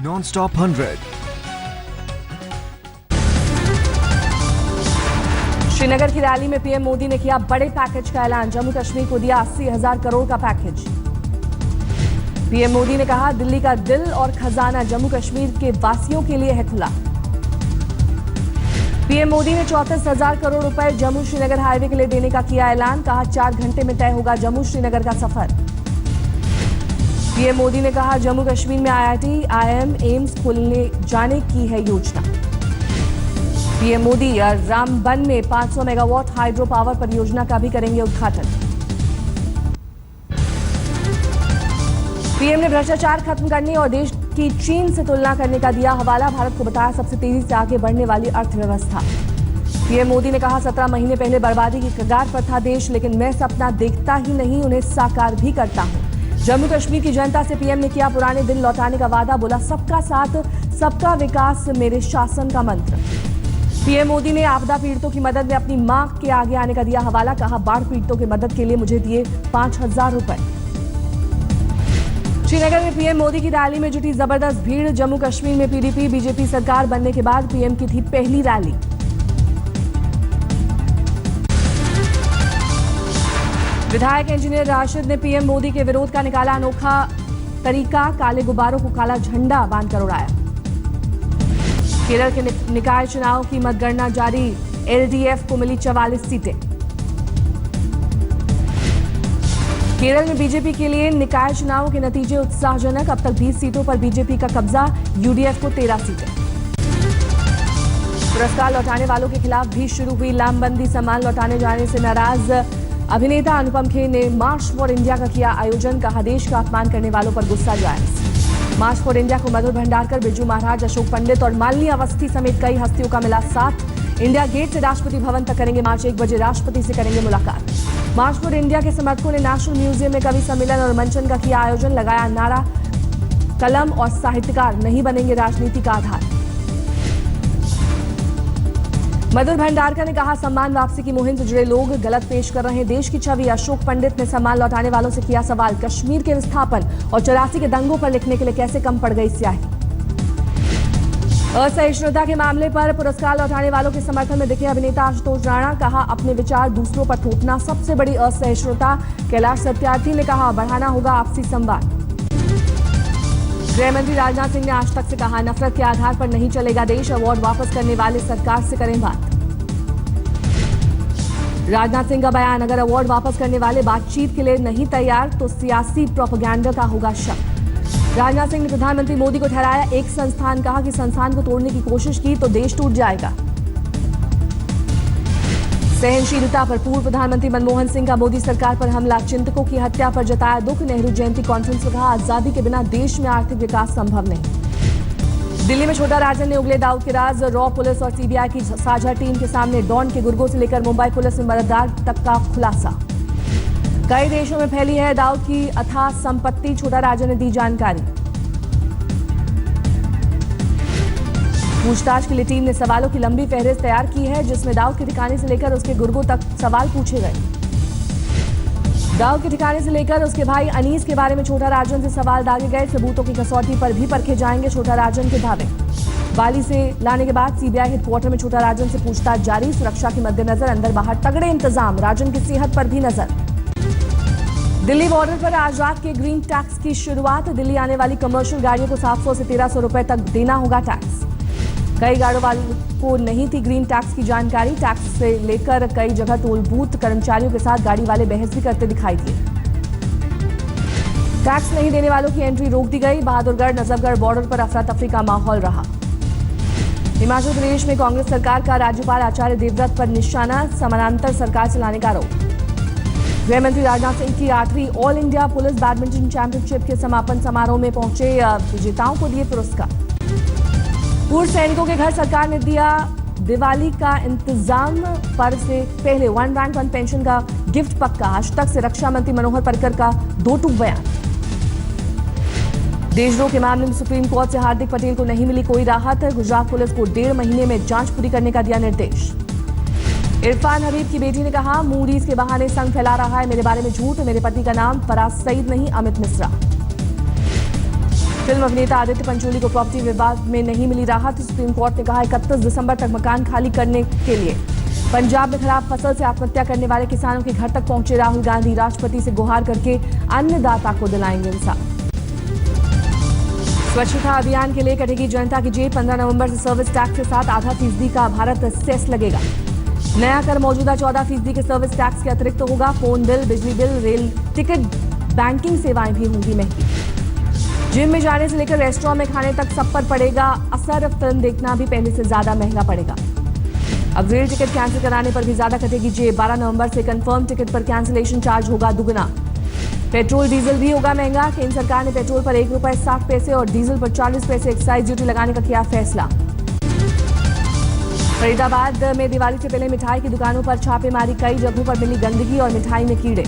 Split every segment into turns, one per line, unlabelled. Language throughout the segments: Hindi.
Non-stop 100.
श्रीनगर की रैली में पीएम मोदी ने किया बड़े पैकेज का ऐलान। जम्मू कश्मीर को दिया 80,000 करोड़ का पैकेज। पीएम मोदी ने कहा, दिल्ली का दिल और खजाना जम्मू कश्मीर के वासियों के लिए है खुला। पीएम मोदी ने 34,000 करोड़ रुपए जम्मू श्रीनगर हाईवे के लिए देने का किया ऐलान। कहा, 4 घंटे में तय होगा जम्मू श्रीनगर का सफर। पीएम मोदी ने कहा, जम्मू कश्मीर में आईआईटी, आईआईएम, एम्स खोलने जाने की है योजना। पीएम मोदी रामबन में 500 मेगावाट हाइड्रो पावर परियोजना का भी करेंगे उद्घाटन। पीएम ने भ्रष्टाचार खत्म करने और देश की चीन से तुलना करने का दिया हवाला। भारत को बताया सबसे तेजी से आगे बढ़ने वाली अर्थव्यवस्था। पीएम मोदी ने कहा, 17 महीने पहले बर्बादी की कगार पर था देश, लेकिन मैं सपना देखता ही नहीं, उन्हें साकार भी करता हूं। जम्मू कश्मीर की जनता से पीएम ने किया पुराने दिन लौटाने का वादा। बोला, सबका साथ सबका विकास मेरे शासन का मंत्र। पीएम मोदी ने आपदा पीड़ितों की मदद में अपनी मां के आगे आने का दिया हवाला। कहा, बाढ़ पीड़ितों की मदद के लिए मुझे दिए 5,000 रुपए। श्रीनगर में पीएम मोदी की रैली में जुटी जबरदस्त भीड़। जम्मू कश्मीर में पीडीपी बीजेपी सरकार बनने के बाद पीएम की थी पहली रैली। विधायक इंजीनियर राशिद ने पीएम मोदी के विरोध का निकाला अनोखा तरीका। काले गुब्बारों को काला झंडा बांधकर उड़ाया। केरल के निकाय चुनाव की मतगणना जारी। एलडीएफ को मिली 44 सीटें। केरल में बीजेपी के लिए निकाय चुनाव के नतीजे उत्साहजनक। अब तक 20 सीटों पर बीजेपी का कब्जा, यूडीएफ को 13 सीटें। पुरस्कार लौटाने वालों के खिलाफ भी शुरू हुई लामबंदी। सम्मान लौटाने जाने से नाराज अभिनेता अनुपम खेर ने मार्च फॉर इंडिया का किया आयोजन। कहा, देश का अपमान करने वालों पर गुस्सा जायज। मार्च फॉर इंडिया को मधुर भंडारकर, बिरजू महाराज, अशोक पंडित और मालिनी अवस्थी समेत कई हस्तियों का मिला साथ। इंडिया गेट से राष्ट्रपति भवन तक करेंगे मार्च। 1 बजे राष्ट्रपति से करेंगे मुलाकात। मार्च फॉर इंडिया के समर्थकों ने नेशनल म्यूजियम में कवि सम्मेलन और मंचन का किया आयोजन। लगाया नारा, कलम और साहित्यकार नहीं बनेंगे राजनीति का आधार। मधुर भंडारकर ने कहा, सम्मान वापसी की मुहिम से जुड़े लोग गलत पेश कर रहे हैं देश की छवि। अशोक पंडित ने सम्मान लौटाने वालों से किया सवाल, कश्मीर के विस्थापन और 84 के दंगों पर लिखने के लिए कैसे कम पड़ गई स्याही। असहिष्णुता के मामले पर पुरस्कार लौटाने वालों के समर्थन में दिखे अभिनेता आशुतोष राणा। कहा, अपने विचार दूसरों पर थोपना सबसे बड़ी असहिष्णुता। कैलाश सत्यार्थी ने कहा, बढ़ाना होगा आपसी संवाद। गृहमंत्री राजनाथ सिंह ने आज तक से कहा, नफरत के आधार पर नहीं चलेगा देश। अवार्ड वापस करने वाले सरकार से करें बात। राजनाथ सिंह का बयान, अगर अवार्ड वापस करने वाले बातचीत के लिए नहीं तैयार तो सियासी प्रोपेगेंडा का होगा शक। राजनाथ सिंह ने प्रधानमंत्री मोदी को ठहराया एक संस्थान। कहा कि संस्थान को तोड़ने की कोशिश की तो देश टूट जाएगा। सहनशीलता पर पूर्व प्रधानमंत्री मनमोहन सिंह का मोदी सरकार पर हमला। चिंतकों की हत्या पर जताया दुख। नेहरू जयंती कॉन्फ्रेंस में कहा, आजादी के बिना देश में आर्थिक विकास संभव नहीं। दिल्ली में छोटा राजन ने उगले दाऊद के राज। रॉ पुलिस और सीबीआई की साझा टीम के सामने डॉन के गुर्गों से लेकर मुंबई पुलिस में मददगार तक का खुलासा। कई देशों में फैली है दाऊद की अथाह संपत्ति। छोटा राजन ने दी जानकारी। पूछताछ के लिए टीम ने सवालों की लंबी फहरिस्त तैयार की है, जिसमें दाऊद के ठिकाने से लेकर उसके गुर्गों तक सवाल पूछे गए। दाऊद के ठिकाने से लेकर उसके भाई अनीस के बारे में छोटा राजन से सवाल दागे गए। सबूतों की कसौटी पर भी परखे जाएंगे छोटा राजन के दावे। बाली से लाने के बाद सीबीआई हेडक्वार्टर में छोटा राजन से पूछताछ जारी। सुरक्षा के मद्देनजर अंदर बाहर तगड़े इंतजाम। राजन की सेहत पर भी नजर। दिल्ली बॉर्डर पर आज रात के ग्रीन टैक्स की शुरुआत। दिल्ली आने वाली कमर्शियल गाड़ियों को 700 से 1300 रुपए तक देना होगा टैक्स। कई गाड़ियों वालों को नहीं थी ग्रीन टैक्स की जानकारी। टैक्स से लेकर कई जगह टोल बूथ कर्मचारियों के साथ गाड़ी वाले बहस भी करते दिखाई दिए। टैक्स नहीं देने वालों की एंट्री रोक दी गई। बहादुरगढ़ नजफगढ़ बॉर्डर पर अफरा तफरी का माहौल रहा। हिमाचल प्रदेश में कांग्रेस सरकार का राज्यपाल आचार्य देवव्रत पर निशाना। समानांतर सरकार चलाने का आरोप। गृहमंत्री राजनाथ सिंह की 8वीं all India police badminton championship के समापन समारोह में पहुंचे विजेताओं को दिए पुरस्कार। पूर्व सैनिकों के घर सरकार ने दिया दिवाली का इंतजाम। पर्व से पहले 1 रैंक 1 पेंशन का गिफ्ट पक्का। आज तक से रक्षा मंत्री मनोहर पर्रिकर का 2 टूक बयान। देशद्रोह के मामले में सुप्रीम कोर्ट से हार्दिक पटेल को नहीं मिली कोई राहत। गुजरात पुलिस को 1.5 महीने में जांच पूरी करने का दिया निर्देश। इरफान हबीब की बेटी ने कहा, मूडीज के बहाने संग फैला रहा है मेरे बारे में झूठ। मेरे पति का नाम फराज सईद नहीं, अमित मिश्रा। फिल्म अभिनेता आदित्य पंचोली को प्रॉपर्टी विवाद में नहीं मिली राहत। सुप्रीम कोर्ट ने कहा 31 दिसंबर तक मकान खाली करने के लिए। पंजाब में खराब फसल से आत्महत्या करने वाले किसानों के घर तक पहुंचे राहुल गांधी। राष्ट्रपति से गुहार करके अन्नदाता को दिलाएंगे इंसाफ। स्वच्छता अभियान के लिए कटेगी जनता की जेब। 15 नवंबर से सर्विस टैक्स के साथ आधा फीसदी का भारत सेस लगेगा। नया कर मौजूदा 14% के सर्विस टैक्स के अतिरिक्त होगा। फोन बिल, बिजली बिल, रेल टिकट, बैंकिंग सेवाएं भी होंगी महंगी। जिम में जाने से लेकर रेस्टोरेंट में खाने तक सब पर पड़ेगा असर। फिल्म देखना भी पहले से ज्यादा महंगा पड़ेगा। अब रेल टिकट कैंसिल कराने पर भी ज्यादा कटेगी जेब। 12 नवंबर से कंफर्म टिकट पर कैंसिलेशन चार्ज होगा दुगना। पेट्रोल डीजल भी होगा महंगा। केंद्र सरकार ने पेट्रोल पर ₹1.60 और डीजल पर 40 पैसे एक्साइज ड्यूटी लगाने का किया फैसला। फरीदाबाद में दिवाली से पहले मिठाई की दुकानों पर छापेमारी। कई जगहों पर मिली गंदगी और मिठाई में कीड़े।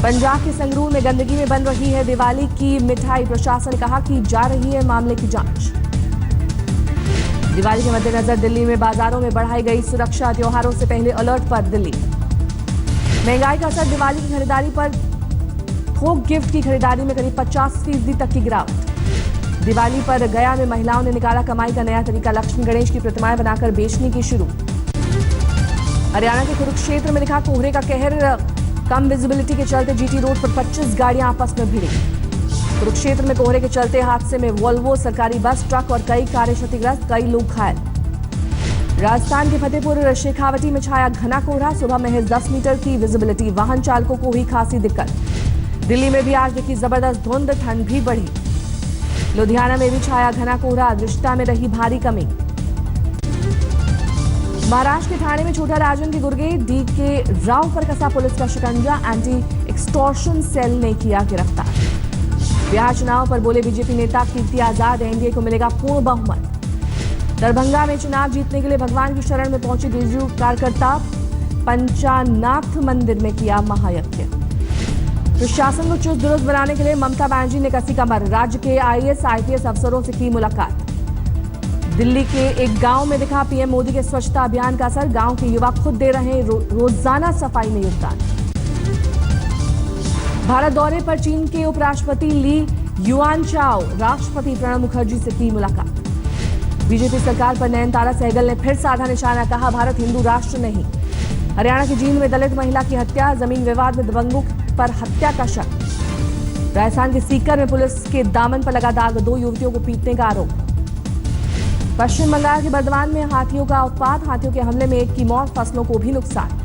पंजाब के संगरूर में गंदगी में बन रही है दिवाली की मिठाई। प्रशासन ने कहा कि जा रही है मामले की जांच। दिवाली के मद्देनजर दिल्ली में बाजारों में बढ़ाई गई सुरक्षा। त्योहारों से पहले अलर्ट पर दिल्ली। महंगाई का असर दिवाली की खरीदारी पर। थोक गिफ्ट की खरीदारी में करीब 50% तक की गिरावट। दिवाली पर गया में महिलाओं ने निकाला कमाई का नया तरीका। लक्ष्मी गणेश की प्रतिमाएं बनाकर बेचने की शुरू। हरियाणा के कुरुक्षेत्र में दिखा कोहरे का कहर। कम विजिबिलिटी के चलते जीटी रोड पर 25 गाड़ियां आपस में भिड़ी। कुरुक्षेत्र में कोहरे के चलते हादसे में वोल्वो, सरकारी बस, ट्रक और कई कारें क्षतिग्रस्त। कई लोग घायल। राजस्थान के फतेहपुर शेखावटी में छाया घना कोहरा। सुबह महज 10 मीटर की विजिबिलिटी। वाहन चालकों को हुई खासी दिक्कत। दिल्ली में भी आज दिखी जबरदस्त धुंध। ठंड भी बढ़ी। लुधियाना में भी छाया घना कोहरा। दृश्यता में रही भारी कमी। महाराष्ट्र के ठाणे में छोटा राजन के गुर्गे। डीके राव पर कसा पुलिस का शिकंजा। एंटी एक्सटॉर्शन सेल ने किया गिरफ्तार। बिहार चुनाव पर बोले बीजेपी नेता कीर्ति आजाद। एनडीए को मिलेगा पूर्ण बहुमत। दरभंगा में चुनाव जीतने के लिए भगवान की शरण में पहुंचे जेडीयू कार्यकर्ता। पंचानाथ मंदिर में किया महायज्ञ। प्रशासन को चुस्त दुरुस्त बनाने के लिए ममता बनर्जी ने कसी कमर। राज्य के आईएएस आईपीएस अफसरों से की मुलाकात। दिल्ली के एक गांव में दिखा पीएम मोदी के स्वच्छता अभियान का असर। गांव के युवा खुद दे रहे हैं रोजाना सफाई में योगदान। भारत दौरे पर चीन के उपराष्ट्रपति ली युआनचाओ। राष्ट्रपति प्रणब मुखर्जी से की मुलाकात। बीजेपी सरकार पर नयनतारा सहगल ने फिर साधा निशाना। कहा भारत हिंदू राष्ट्र नहीं। हरियाणा की जींद में दलित महिला की हत्या। जमीन विवाद में दबंगों पर हत्या का शक। राजस्थान के सीकर में पुलिस के दामन पर लगा दाग। 2 युवतियों को पीटने का आरोप। पश्चिम बंगाल के बर्धमान में हाथियों का उत्पात। हाथियों के हमले में एक की मौत। फसलों को भी नुकसान।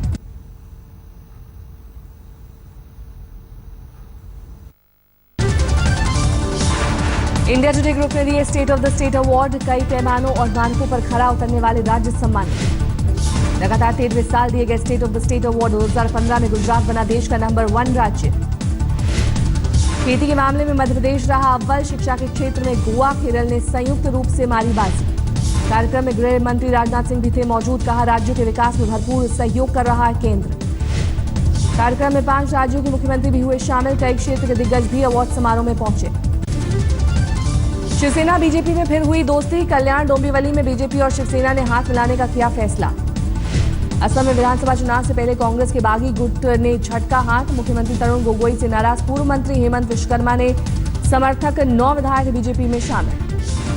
इंडिया टुडे ग्रुप ने दिए state of the state award. कई पैमानों और मानकों पर खरा उतरने वाले राज्य सम्मानित। लगातार 13वें साल दिए गए state of the state award. 2015 में गुजरात बना देश का नंबर 1 राज्य। खेती के मामले में मध्य प्रदेश रहा अव्वल। शिक्षा के क्षेत्र में गोवा, केरल ने संयुक्त रूप से मारी बाजी। कार्यक्रम में गृह मंत्री राजनाथ सिंह भी थे मौजूद। कहा राज्यों के विकास में भरपूर सहयोग कर रहा है केंद्र। कार्यक्रम में 5 राज्यों के मुख्यमंत्री भी हुए शामिल। कई क्षेत्र के दिग्गज भी अवार्ड समारोह में पहुंचे। शिवसेना बीजेपी में फिर हुई दोस्ती। कल्याण डोंबिवली में बीजेपी और शिवसेना ने हाथ मिलाने का किया फैसला। असम में विधानसभा चुनाव से पहले कांग्रेस के बागी गुट ने झटका हाथ। मुख्यमंत्री तरुण गोगोई से नाराज पूर्व मंत्री हेमंत विश्वकर्मा ने समर्थक 9 विधायक बीजेपी में शामिल।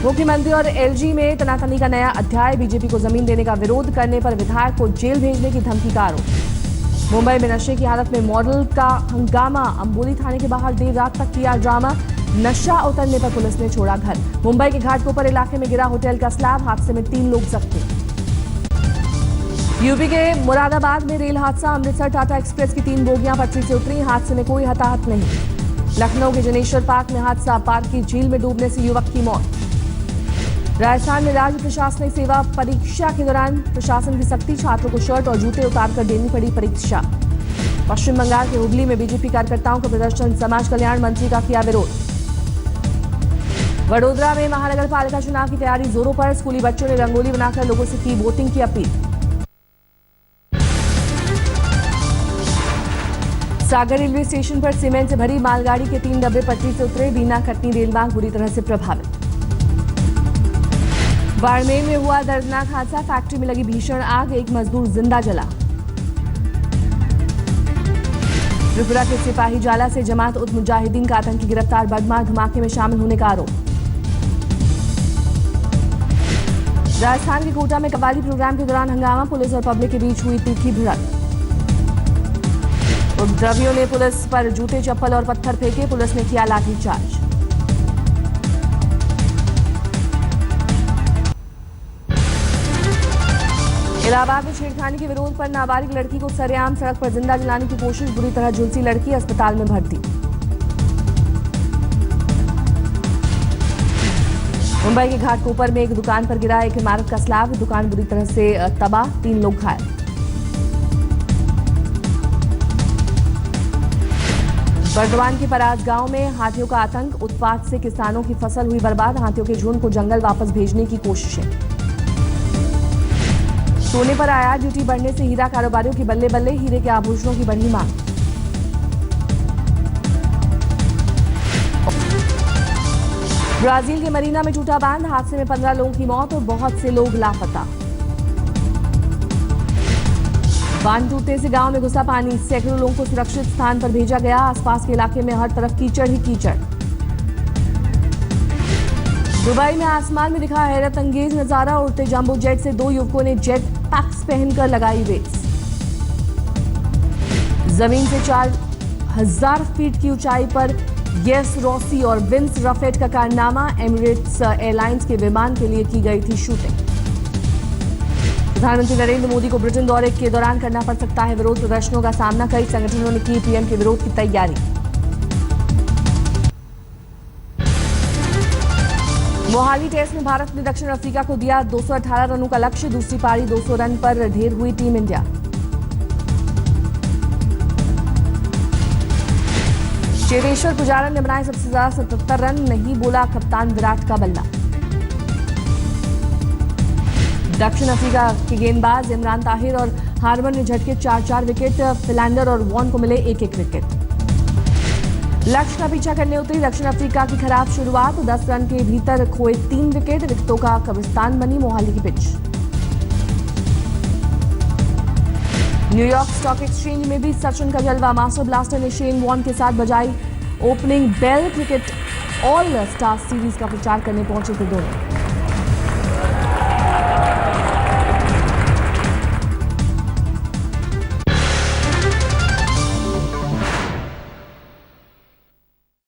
मुख्यमंत्री और एलजी में तनातनी का नया अध्याय। बीजेपी को जमीन देने का विरोध करने पर विधायक को जेल भेजने की धमकी का आरोप। मुंबई में नशे की हालत में मॉडल का हंगामा। अंबोली थाने के बाहर देर रात तक किया ड्रामा। नशा उतरने पर पुलिस ने छोड़ा घर। मुंबई के घाटकोपर इलाके में गिरा होटल का स्लैब। हादसे में 3 लोग जख्मी। यूपी के मुरादाबाद में रेल हादसा। अमृतसर टाटा एक्सप्रेस की 3 बोगियां पटरी से उतरी। हादसे में कोई हताहत नहीं। लखनऊ के जनेश्वर पार्क में हादसा। पार्क की झील में डूबने से युवक की मौत। राजस्थान में राज्य प्रशासनिक सेवा परीक्षा के दौरान प्रशासन की सख्ती। छात्रों को शर्ट और जूते उतारकर देनी पड़ी परीक्षा। पश्चिम बंगाल के हुगली में बीजेपी कार्यकर्ताओं का प्रदर्शन। समाज कल्याण मंत्री का किया विरोध। वडोदरा में महानगर पालिका चुनाव की तैयारी जोरों पर। स्कूली बच्चों ने रंगोली बनाकर लोगों से की वोटिंग की अपील। सागर रेलवे स्टेशन पर सीमेंट से भरी मालगाड़ी के 3 डब्बे पटरी से उतरे। बीना कटनी रेल मार्ग बुरी तरह से प्रभावित। बाड़मेर में हुआ दर्दनाक हादसा। फैक्ट्री में लगी भीषण आग। एक मजदूर जिंदा जला। त्रिपुरा के सिपाही जाला से जमात उत मुजाहिदीन का आतंकी गिरफ्तार, बडमार धमाके में शामिल होने का आरोप। राजस्थान के कोटा में कव्वाली प्रोग्राम के दौरान हंगामा, पुलिस और पब्लिक के बीच हुई तीखी भिड़ंत। उपद्रवियों ने पुलिस पर जूते, चप्पल और पत्थर फेंके, पुलिस ने किया लाठीचार्ज। इलाहाबाद में छेड़खानी के विरोध पर नाबालिग लड़की को सरेआम सड़क पर जिंदा जलाने की कोशिश, बुरी तरह झुलसी लड़की, अस्पताल में भर्ती। मुंबई के घाटकोपर में एक दुकान पर गिरा एक इमारत का स्लैब, दुकान बुरी तरह से तबाह, 3 लोग घायल। बर्दवान के पराज गांव में हाथियों का आतंक, उत्पात से किसानों की फसल हुई बर्बाद, हाथियों के झुंड को जंगल वापस भेजने की कोशिशें। सोने पर आया ड्यूटी बढ़ने से हीरा कारोबारियों की बल्ले बल्ले, हीरे के आभूषणों की बढ़ी मांग। ब्राजील के मरीना में टूटा बांध, हादसे में 15 लोगों की मौत और बहुत से लोग लापता। बांध टूटने से गांव में घुसा पानी, सैकड़ों लोगों को सुरक्षित स्थान पर भेजा गया, आसपास के इलाके में हर तरफ कीचड़ ही कीचड़। दुबई में आसमान में दिखा हैरत अंगेज नजारा, उड़ते जंबो जेट से 2 युवकों ने जेट पैक्स पहनकर लगाई रेस। जमीन से 4000 फीट की ऊंचाई पर येस रॉसी और विंस रफेट का कारनामा, एमिरेट्स एयरलाइंस के विमान के लिए की गई थी शूटिंग। प्रधानमंत्री नरेंद्र मोदी को ब्रिटेन दौरे के दौरान करना पड़ सकता है विरोध प्रदर्शनों का सामना, कई संगठनों ने की पीएम के विरोध की तैयारी। मोहाली टेस्ट में भारत ने दक्षिण अफ्रीका को दिया 218 रनों का लक्ष्य, दूसरी पारी 200 रन पर ढेर हुई टीम इंडिया। चेतेश्वर पुजारा ने बनाए सबसे ज्यादा 77 रन, नहीं बोला कप्तान विराट का बल्ला। दक्षिण अफ्रीका के गेंदबाज इमरान ताहिर और हार्मन ने झटके 4-4 विकेट, फिलैंडर और वॉन को मिले 1-1 विकेट। लक्ष्य का पीछा करने उतरी दक्षिण अफ्रीका की खराब शुरुआत, 10 रन के भीतर खोए 3 विकेट, विकेटों का कब्रिस्तान बनी मोहाली की पिच। न्यूयॉर्क स्टॉक एक्सचेंज में भी सचिन का जलवा, मास्टर ब्लास्टर ने शेन वॉर्न के साथ बजाई opening bell, cricket all star series का प्रचार करने पहुंचे थे दोनों।